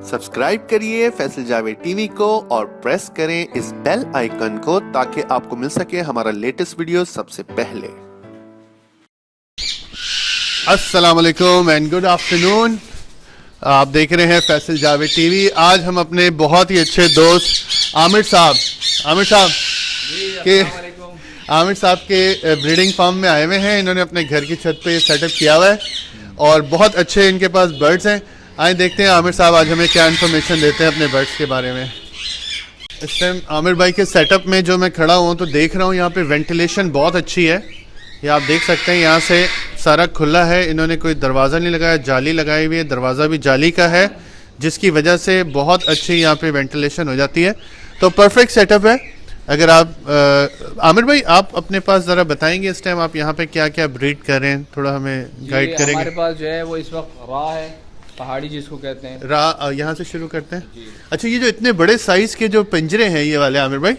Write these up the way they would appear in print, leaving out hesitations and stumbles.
Subscribe करिए Faisal Javed TV को और प्रेस करें इस बेल आइकन को ताकि आपको मिल सके हमारा लेटेस्ट वीडियो सबसे पहले। अस्सलाम वालेकुम एंड गुड आफ्टरनून। आप देख रहे हैं फैसल जावेद टीवी। आज हम अपने बहुत ही अच्छे दोस्त आमिर साहब के ब्रीडिंग फार्म में आए हुए हैं। इन्होंने अपने घर की छत पे सेटअप किया हुआ है और बहुत अच्छे इनके पास बर्ड्स हैं। आइए देखते हैं आमिर साहब आज हमें क्या इन्फॉर्मेशन देते हैं अपने बर्ड्स के बारे में। इस टाइम आमिर भाई के सेटअप में जो मैं खड़ा हुआ तो देख रहा हूँ यहाँ पे वेंटिलेशन बहुत अच्छी है। ये आप देख सकते हैं यहाँ से सारा खुला है। इन्होंने कोई दरवाज़ा नहीं लगाया, जाली लगाई हुई है। दरवाज़ा भी जाली का है जिसकी वजह से बहुत अच्छी यहाँ पे वेंटिलेशन हो जाती है। तो परफेक्ट सेटअप है। अगर आप आमिर भाई आप अपने पास ज़रा बताएंगे इस टाइम आप यहाँ पे क्या क्या ब्रीड कर रहे हैं, थोड़ा हमें गाइड करेंगे। हमारे पास जो है वो इस वक्त रा है, पहाड़ी जिसको कहते हैं। रा यहाँ से शुरू करते हैं। अच्छा, ये जो इतने बड़े साइज के जो पिंजरे हैं ये वाले आमिर भाई,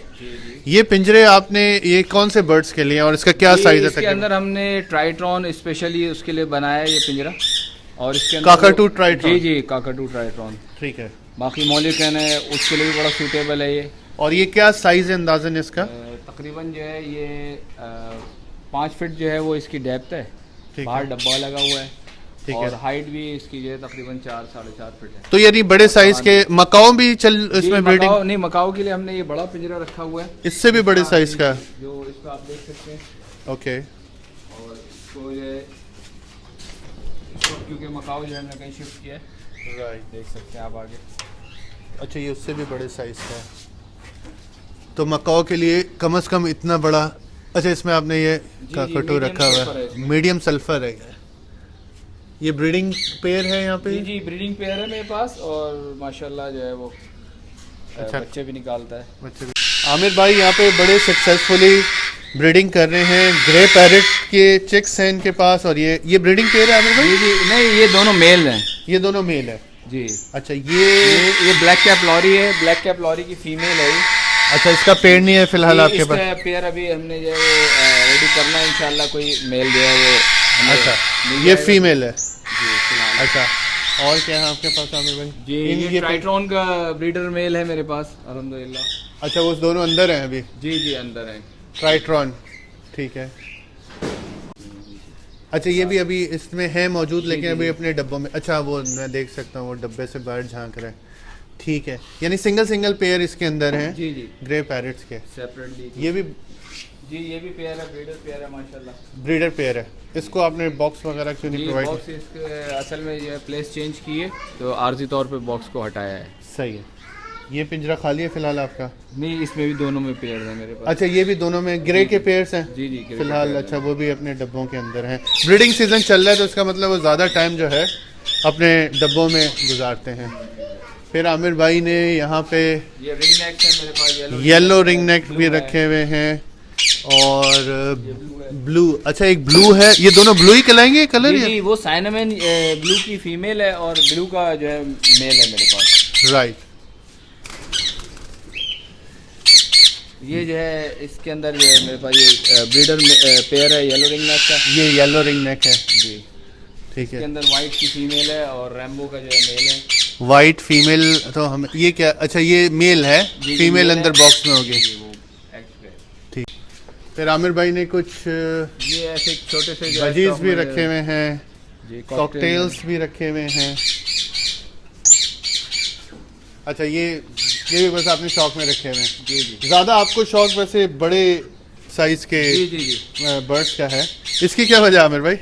ये पिंजरे आपने ये कौन से बर्ड्स के लिए और इसका क्या साइज है? इसके अंदर हमने ट्राइट्रॉन स्पेशली उसके लिए बनाया है ये पिंजरा। और इसके अंदर काकाटू ट्राइट्रॉन। जी काकाटू ट्राइट्रॉन, ठीक है। बाकी मॉलिकन है उसके लिए भी बड़ा सूटेबल है ये। और ये क्या साइज है अंदाजन इसका? तकरीबन जो है ये 5 फीट जो है वो इसकी डेप्थ है। बाहर डब्बा लगा हुआ है। ठीक और है। हाइट भी इसकी जो है तकरीबन 4-4.5 फीट है। तो यानी बड़े साइज के मकाओ भी चल इसमें ब्रीडिंग? नहीं, मकाओ के लिए हमने ये बड़ा पिंजरा रखा हुआ है। इससे भी बड़े साइज का जो इसको आप देख सकते हैं। ओके। और इसको जो है क्योंकि मकाओ जो है हमने कहीं शिफ्ट किया है। राइट, देख सकते हैं आप आगे। अच्छा, ये उससे भी बड़े साइज का है। तो मकाओ के लिए कम से कम इतना बड़ा। अच्छा, इसमें आपने ये काकाटू रखा हुआ है, मीडियम सल्फर है। ये ब्रीडिंग पेयर है यहाँ पे? जी ब्रीडिंग पेयर है मेरे पास और माशाल्लाह जो है वो अच्छा बच्चे भी निकालता है। आमिर भाई यहाँ पे बड़े सक्सेसफुली ब्रीडिंग कर रहे हैं। ग्रे पैरेट के चिक्स हैं इनके पास। और ये ब्रीडिंग पेयर है आमिर भाई? जी नहीं, ये दोनों मेल हैं। ये दोनों मेल है जी। अच्छा, ये ब्लैक कैप लॉरी है। ब्लैक कैप लॉरी की फीमेल है। अच्छा, इसका पेयर नहीं है फिलहाल आपके पास? पेयर अभी हमने जो है वो रेडी करना है इंशाल्लाह। कोई मेल जो है वो अच्छा, ये फीमेल है जी फिलहाल। अच्छा, और क्या है आपके पास आमिर भाई? जी ये ट्राइट्रॉन का ब्रीडर मेल है मेरे पास अल्हम्दुलिल्लाह। अच्छा, वो दोनों अंदर हैं अभी? जी अंदर हैं ट्राइट्रॉन, ठीक है। अच्छा, ये भी अभी इसमें है मौजूद लेकिन अभी अपने डब्बों में। अच्छा, वो मैं देख सकता हूँ वो डब्बे से बाहर झांक रहे हैं। ठीक है, यानी सिंगल पेयर इसके अंदर हैं। जी ग्रे पैरेट्स के सेपरेटली। ये भी ये भी पेयर है, ब्रीडर पेयर है माशाल्लाह। ब्रीडर पेयर है। इसको आपने बॉक्स वगैरह क्यों नहीं प्रोवाइड? बॉक्स इसके असल में जो है प्लेस चेंज की है तो आर्जी तौर पे बॉक्स को हटाया है। सही है। ये पिंजरा खाली है फिलहाल आपका? नहीं, इसमें भी दोनों में पेयर है मेरे पास। अच्छा, ये भी दोनों में ग्रे के पेयर्स हैं? जी फिलहाल। अच्छा, वो भी अपने डब्बों के अंदर हैं। ब्रीडिंग सीजन चल रहा है तो इसका मतलब वो ज़्यादा टाइम जो है अपने डब्बों में गुजारते हैं। फिर आमिर भाई ने यहाँ पे ये रिंग नेक है मेरे पास, येलो रिंग नेक भी रखे हुए हैं और ब्लू। अच्छा, एक ब्लू है। ये दोनों ब्लू ही कहलाएंगे कलर? जी वो साइनामेन ब्लू की फीमेल है और ब्लू का जो है मेल है मेरे पास। राइट। ये जो है इसके अंदर जो है मेरे पास ये ब्रीडर पेयर है येलो रिंग नेक का। ये येलो रिंग नेक है जी, ठीक है। इसके अंदर वाइट की फीमेल है और रैम्बो का जो है मेल है। वाइट फीमेल तो हम ये क्या? अच्छा, ये मेल है, फीमेल अंदर बॉक्स में होगी। ठीक। फिर आमिर भाई ने कुछ ये ऐसे छोटे से बजीज भी रखे हुए हैं, कॉकटेल्स भी रखे हुए हैं। अच्छा, ये भी बस आपने शौक में रखे हुए हैं? जी। ज़्यादा आपको शौक वैसे बड़े साइज के बर्ड्स का है, इसकी क्या वजह आमिर भाई?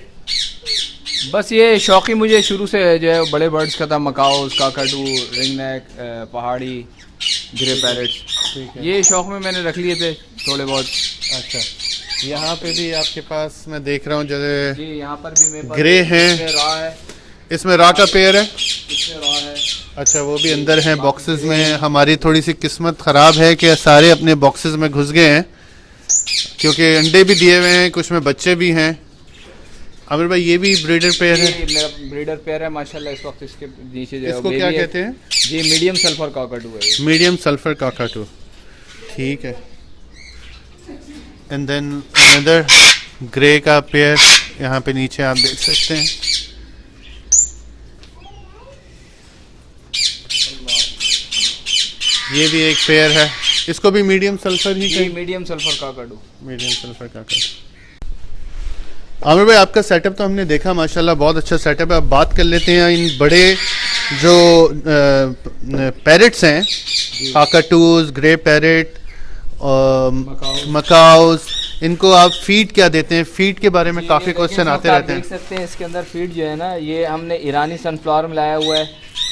बस ये शौक ही मुझे शुरू से जो है बड़े बर्ड्स का था। मकाओ, काकाटू, रिंग नेक, पहाड़ी, ग्रे पैरेट्स, ये शौक में मैंने रख लिए थे थोड़े बहुत। अच्छा, यहाँ पे भी आपके पास मैं देख रहा हूँ जैसे जी यहाँ पर भी मेरे पास ग्रे हैं। रा है, इसमें रा का पेयर है। इसमें रा है। अच्छा, वो भी अंदर हैं बॉक्सेस में। हमारी थोड़ी सी किस्मत ख़राब है कि सारे अपने बॉक्सेस में घुस गए हैं क्योंकि अंडे भी दिए हुए हैं, कुछ में बच्चे भी हैं। आमिर भाई, ये भी ब्रीडर पेयर है? मेरा ब्रीडर पेयर है माशाल्लाह। इस वक्त इसके नीचे जो इसको क्या कहते हैं? जी मीडियम सल्फर काकाटू है। मीडियम सल्फर काकाटू, ठीक है। एंड देन अनदर ग्रे का पेयर यहाँ पे नीचे आप देख सकते हैं। ये भी एक पेयर है, इसको भी मीडियम सल्फर ही ये medium sulphur Kakadu. Medium sulphur का आमिर भाई, आपका सेटअप तो हमने देखा, माशाल्लाह बहुत अच्छा सेटअप है। अब बात कर लेते हैं इन बड़े जो पैरेट्स हैं, काकाटूज, ग्रे पैरेट, मकाउस, इनको आप फीड क्या देते हैं? फीड के बारे में काफ़ी क्वेश्चन आते रहते हैं। देख सकते हैं इसके अंदर फीड जो है ना, ये हमने ईरानी सनफ्लावर में लाया हुआ है,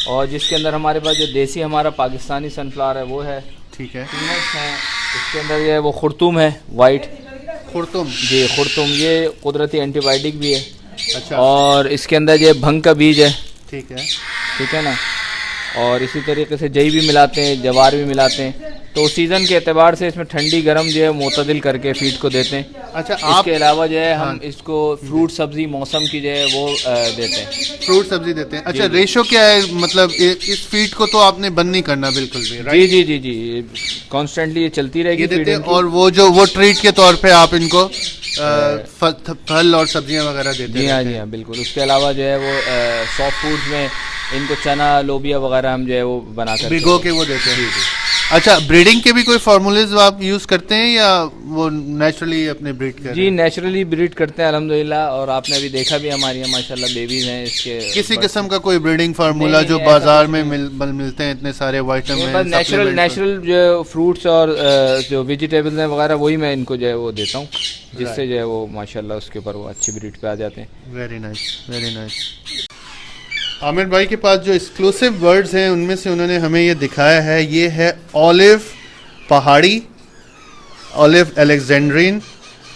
और जिसके अंदर हमारे पास जो देसी हमारा पाकिस्तानी सनफ्लावर है वो है। ठीक है। इसके अंदर ये वो खुर्तुम है, वाइट खुर्तुम। जी खुर्तुम, ये कुदरती एंटीबायोटिक भी है। अच्छा। और इसके अंदर ये भंग का बीज है। ठीक है। ठीक है ना। और इसी तरीके से जई भी मिलाते हैं, जवार भी मिलाते हैं। तो सीज़न के एतबार से इसमें ठंडी गर्म जो है मुतदिल करके फीड को देते हैं। अच्छा। इसके अलावा जो है हम हाँ। इसको फ्रूट सब्जी मौसम की जो है वो देते हैं। फ्रूट सब्जी देते हैं। अच्छा, रेशो क्या है? मतलब इस फीड को तो आपने बंद नहीं करना बिल्कुल भी, राइट? जी जी जी जी, कॉन्स्टेंटली ये चलती रहेगी देते हैं। फीड। और वो ट्रीट के तौर पे आप इनको फल और सब्जियां वगैरह देते हैं? जी हाँ, जी हाँ, बिल्कुल। उसके अलावा जो है वो सॉफ्ट फूड्स में इनको चना, लोबिया वगैरह हम जो है वो बनाकर भिगो के वो देते हैं। अच्छा, ब्रीडिंग के भी कोई फार्मूलेज आप यूज़ करते हैं या वो नेचुरली अपने ब्रीड करते हैं? जी नेचुरली ब्रीड करते हैं अल्हम्दुलिल्लाह। और आपने अभी देखा भी हमारी यहाँ माशाल्लाह बेबीज हैं इसके। किसी किस्म का कोई ब्रीडिंग फार्मूला नहीं, जो नहीं, बाजार में मिलते हैं इतने सारे वाइटामिन, नेचुरल जो फ्रूट्स और जो वेजिटेबल्स हैं वगैरह, वही मैं इनको जो है वो देता हूँ, जिससे जो है वो माशाल्लाह उसके ऊपर वो अच्छी ब्रीड पे आ जाते हैं। Very nice, very nice. Aamir भाई के पास जो एक्सक्लूसिव बर्ड्स हैं उनमें से उन्होंने हमें ये दिखाया है, ये है ऑलिव पहाड़ी, ऑलिव अलेक्जेंड्रिन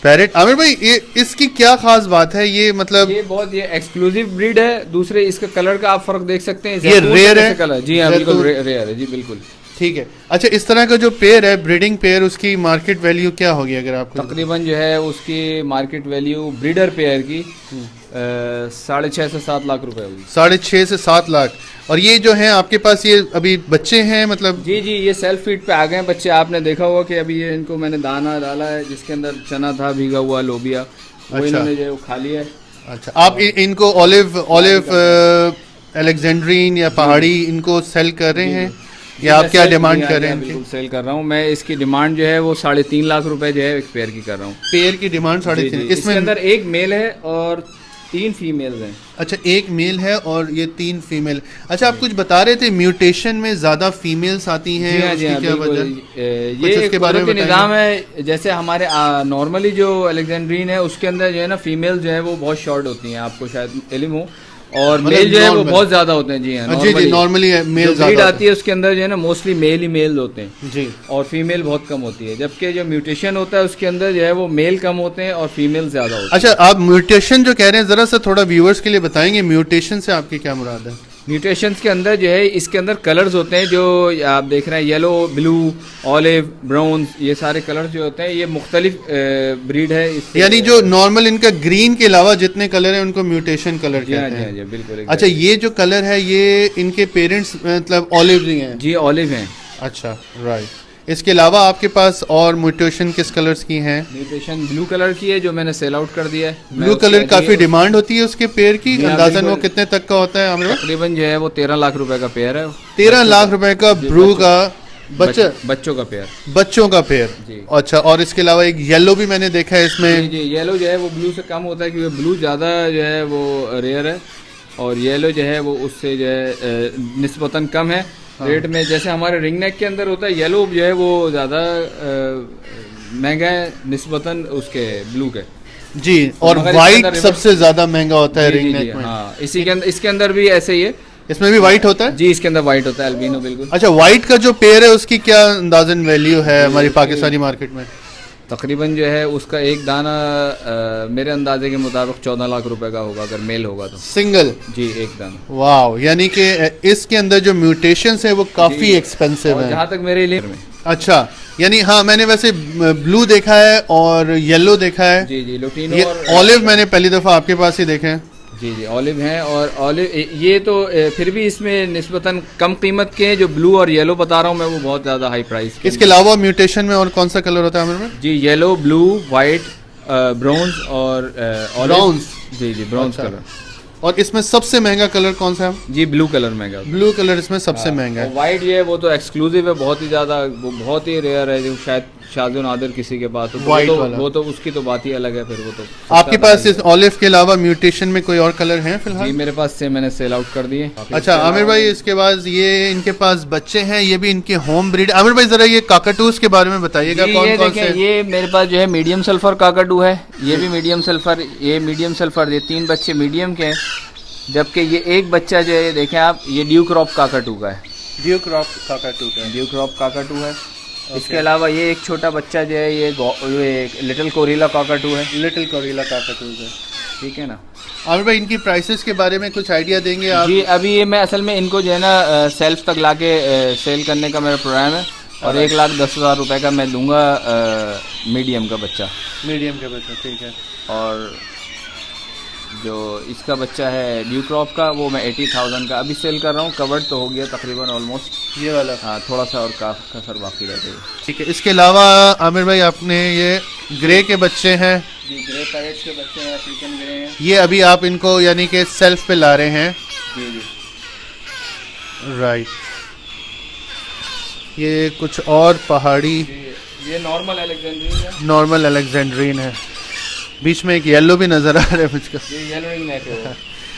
पैरेट। आमिर भाई, ये इसकी क्या खास बात है? ये मतलब ये बहुत ये एक्सक्लूसिव ब्रीड है। दूसरे इसका कलर का आप फर्क देख सकते हैं, ये रेयर है कलर। जी हाँ, बिल्कुल रेयर है जी, बिल्कुल। ठीक है। अच्छा, इस तरह का जो पेयर है, ब्रीडिंग पेयर, उसकी मार्केट वैल्यू क्या होगी अगर आपको? तकरीबन जो है उसकी मार्केट वैल्यू ब्रीडर पेयर की 6.5 से 7 लाख रुपए होगी। 6.5 से 7 लाख। और ये जो हैं आपके पास, ये अभी बच्चे हैं मतलब? जी जी, ये सेल्फ फीड पे आ गए हैं बच्चे। आपने देखा होगा कि अभी ये इनको मैंने दाना डाला है, जिसके अंदर चना था भीगा हुआ, लोबिया, वो अच्छा। इन्होंने जो है वो खा लिया है। अच्छा, आप इनको ऑलिव अलेक्जेंड्रिन या पहाड़ी इनको सेल कर रहे हैं या आप क्या डिमांड कर रहे हैं? बिल्कुल सेल कर रहा हूँ मैं। इसकी डिमांड जो है वो 3.5 लाख रुपए जो है एक पेयर की कर रहा हूँ। पेयर की डिमांड 3.5। इसमें अंदर एक मेल है और 3 फीमेल्स हैं। अच्छा, एक मेल है और ये 3 फीमेल। अच्छा, आप कुछ बता रहे थे म्यूटेशन में ज्यादा फीमेल्स आती हैं, जी हाँ, क्या वजह? ये एक कुदरती निज़ाम है। जैसे हमारे नॉर्मली जो अलेक्जेंड्रीन है उसके अंदर जो है ना फीमेल जो है वो बहुत शॉर्ट होती हैं, आपको शायद इल्म हो, और मेल जो है वो बहुत ज्यादा होते हैं। जी हाँ, जी, नॉर्मली मेल ब्रीड आती है उसके अंदर जो है ना मोस्टली मेल ही मेल होते हैं जी, और फीमेल बहुत कम होती है। जबकि जो म्यूटेशन होता है उसके अंदर जो है वो मेल कम होते हैं और फीमेल ज्यादा होते हैं। अच्छा, आप म्यूटेशन जो कह रहे हैं, जरा सा थोड़ा व्यूअर्स के लिए बताएंगे, म्यूटेशन से आपकी क्या मुराद है? म्यूटेशंस के अंदर जो है इसके अंदर कलर्स होते हैं, जो आप देख रहे हैं, येलो, ब्लू, ऑलिव, ब्राउन, ये सारे कलर्स जो होते हैं ये मुख्तलिफ ब्रीड है। यानी जो नॉर्मल इनका ग्रीन के अलावा जितने कलर हैं उनको म्यूटेशन कलर कहते हैं। जी बिल्कुल। अच्छा, ये जो कलर है ये इनके पेरेंट्स मतलब ऑलिव ही हैं? जी ऑलिव हैं। अच्छा, राइट। इसके अलावा आपके पास और म्यूटेशन किस कलर्स की हैं? म्यूटेशन ब्लू कलर की है जो मैंने सेल आउट कर दिया है। ब्लू कलर काफी डिमांड होती है उसके पेयर की, अंदाजन वो कितने तक का होता है? तकरीबन जो है वो 13 लाख रुपए का पेयर है। 13 लाख रुपए का ब्रू का बच्चों का पेयर। बच्चों का पेयर जी। अच्छा, और इसके अलावा एक येलो भी मैंने देखा है इसमें। जी, येलो जो है वो ब्लू से कम होता है क्योंकि ब्लू ज़्यादा जो है वो रेयर है, और येलो जो है वो उससे जो है निस्बतन कम है रेट में। जैसे हमारे रिंग नेक के अंदर होता है, येलो जो है वो ज़्यादा महंगा है निस्बतन उसके ब्लू के। जी, और वाइट सबसे ज़्यादा महंगा होता है रिंग नेक में। हाँ, इसी के अंदर, इसके अंदर भी ऐसे ही है। इसमें भी वाइट होता है? जी, इसके अंदर वाइट होता है, अल्बिनो बिल्कुल। अच्छा, वाइट का जो पेयर है उसकी क्या अंदाजन वैल्यू है हमारी पाकिस्तानी मार्केट में? तकरीबन जो है उसका एक दाना मेरे अंदाजे के मुताबिक 14 लाख रुपए का होगा अगर मेल होगा तो। सिंगल? जी, एक दाना। वाह, यानी कि इसके अंदर जो म्यूटेशंस है वो काफी एक्सपेंसिव है जहाँ तक मेरे लिए। अच्छा, यानी हाँ, मैंने वैसे ब्लू देखा है और येलो देखा है। जी जी, लुटीनो और ऑलिव मैंने पहली दफा आपके पास ही देखे हैं। जी जी, ऑलिव हैं। और ऑलिव ये तो फिर भी इसमें निस्बतन कम कीमत के हैं। जो ब्लू और येलो बता रहा हूँ मैं वो बहुत ज़्यादा हाई प्राइस के। इसके अलावा म्यूटेशन में और कौन सा कलर होता है में? जी, येलो, ब्लू, वाइट, ब्राउन्स और ब्राउन्स। जी जी, ब्राउन्स कलर। और इसमें सबसे महंगा कलर कौन सा है? जी ब्लू कलर महंगा। ब्लू कलर इसमें सबसे महंगा है। वाइट ये वो तो एक्सक्लूसिव है, बहुत ही ज़्यादा, वो बहुत ही रेयर है, जो शायद शाज़ो नादिर किसी के पास हो, तो White वाला। वो तो उसकी तो बात ही अलग है। फिर वो तो आपके पास इस ऑलिव के अलावा म्यूटेशन में कोई और कलर हैं फिलहाल? जी मेरे पास से मैंने सेल आउट कर दिए। अच्छा आमिर भाई, इसके बाद ये इनके पास बच्चे हैं, ये भी इनके होम ब्रीड। आमिर भाई जरा ये काकाटूस के बारे में बताइएगा, जी, कौन ये कौन देखें, से? ये मेरे पास जो है मीडियम सल्फर काकाटू है, ये भी मीडियम सल्फर, ये मीडियम सल्फर, ये 3 बच्चे मीडियम के हैं, जबकि ये एक बच्चा जो है देखें आप, ये ड्यू क्रॉप काकाटू का है। ड्यू क्रॉप काकाटू का। ड्यू क्रॉप काकाटू है। इसके अलावा ये एक छोटा बच्चा जो है, ये लिटिल कोरिला काकाटू है। लिटिल कोरिला काकाटू का, ठीक है ना। आमिर भाई इनकी प्राइसेस के बारे में कुछ आइडिया देंगे आप? जी अभी ये मैं असल में इनको जो है ना सेल्फ तक लाके सेल करने का मेरा प्रोग्राम है, और 1,10,000 रुपये का मैं दूंगा मीडियम का बच्चा। मीडियम के बच्चा, ठीक है। और जो इसका बच्चा है ड्यू क्रॉप का, वो मैं 80,000 का अभी सेल कर रहा हूँ। कवर्ड तो हो गया तकरीबन ऑलमोस्ट, ये वाला। हाँ थोड़ा सा और कसर बाकी रह गई। ठीक है। इसके अलावा आमिर भाई आपने ये ग्रे के बच्चे हैं, जी ग्रे पैरेट्स के बच्चे हैं, अफ्रीकन ग्रे हैं। ये अभी आप इनको यानी कि सेल्फ पे ला रहे हैं? जी जी राइट। ये कुछ और पहाड़ी, ये नॉर्मल अलेक्जेंड्रियन है। नॉर्मल अलेक्जेंड्रीन है। बीच में एक येलो भी नजर आ रहा है मुझको। ये येलो रिंग नेक है।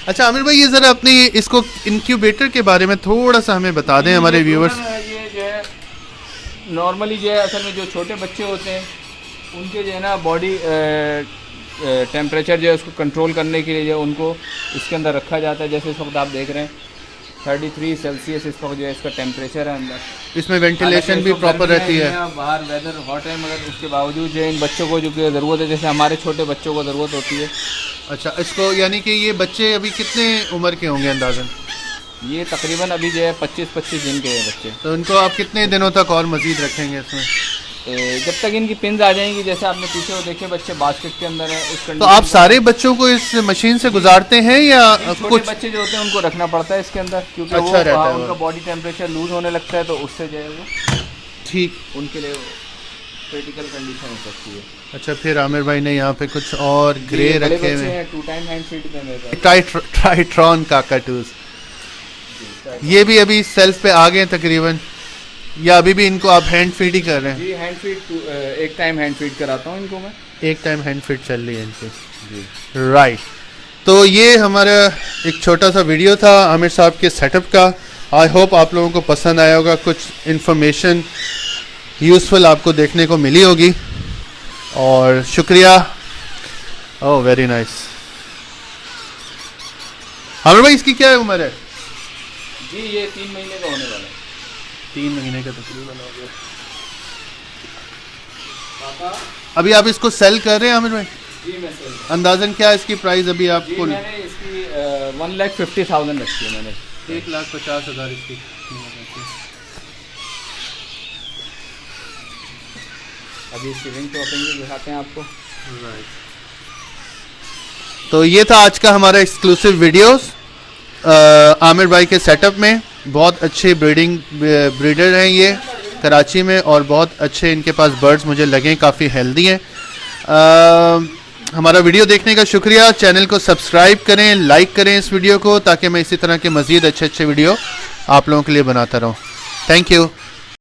अच्छा आमिर भाई, ये जरा अपने इसको इंक्यूबेटर के बारे में थोड़ा सा हमें बता दें हमारे व्यूअर्स। ये जो है नॉर्मली जो है असल में जो छोटे बच्चे होते हैं उनके जो है ना बॉडी टेम्परेचर जो है उसको कंट्रोल करने के लिए जो है उनको इसके अंदर रखा जाता है। जैसे इस वक्त आप देख रहे हैं 33 सेल्सियस इस वक्त जो है इसका टेम्परेचर है अंदर। इसमें वेंटिलेशन भी प्रॉपर रहती है। बाहर वेदर हॉट है, मगर उसके बावजूद जो है इन बच्चों को जो कि ज़रूरत है, जैसे हमारे छोटे बच्चों को ज़रूरत होती है। अच्छा, इसको यानी कि ये बच्चे अभी कितने उम्र के होंगे अंदाजन? ये तकरीबन अभी जो है 25-25 दिन के हैं बच्चे। तो इनको आप कितने दिनों तक और मजीद रखेंगे इसमें? जब तक इनकी पिंस आ जाएंगी, जैसे आपने पीछे वो देखे बच्चे बास्केट के अंदर है उस तो आप सारे बच्चों को इस मशीन से गुजारते हैं या कुछ बच्चे जो होते हैं उनको रखना पड़ता है इसके अंदर, क्योंकि अच्छा वो रहता है उनका बॉडी टेम्परेचर लूज होने लगता है, तो उससे जो है वो ठीक उनके लिए क्रिटिकल कंडीशन हो सकती है। अच्छा, फिर आमिर भाई ने यहाँ पे कुछ और ग्रे रखे हुए हैं। 2 टाइम हैंड फीड पे मेरे पास। ट्राइट्रॉन काकाटूस, ये भी अभी सेल्फ पे आ गए तकरीबन, या अभी भी इनको आप हैंड फीड ही कर रहे हैं? जी हैंड फीड, एक टाइम हैंड फीड कराता हूँ इनको मैं। एक टाइम हैंड फीड चल रही है इनकी जी। राइट, तो ये हमारा एक छोटा सा वीडियो था आमिर साहब के सेटअप का। आई होप आप लोगों को पसंद आया होगा, कुछ इन्फॉर्मेशन यूज़फुल आपको देखने को मिली होगी, और शुक्रिया। Oh very nice. आमिर भाई इसकी क्या उम्र है? जी ये 3 महीने का होने वाला है। 3 महीने का तकरीबन हो गया। अभी आप इसको सेल कर रहे हैं आमिर भाई? जी मैं सेल। अंदाजन क्या है इसकी प्राइस अभी आपको? मैंने इसकी 1,50,000 रखी है मैंने। 1,50,000 इसकी। अभी इसकी रिंग टॉपिंग भी दिखाते हैं आपको। तो ये था आज का हमारा एक्सक्लूसिव वीडियोस आमिर भाई के सेटअप में। बहुत अच्छे ब्रीडर हैं ये कराची में, और बहुत अच्छे इनके पास बर्ड्स मुझे लगे, काफ़ी हेल्दी हैं। हमारा वीडियो देखने का शुक्रिया। चैनल को सब्सक्राइब करें, लाइक करें इस वीडियो को, ताकि मैं इसी तरह के मज़ीद अच्छे अच्छे वीडियो आप लोगों के लिए बनाता रहूँ। Thank you.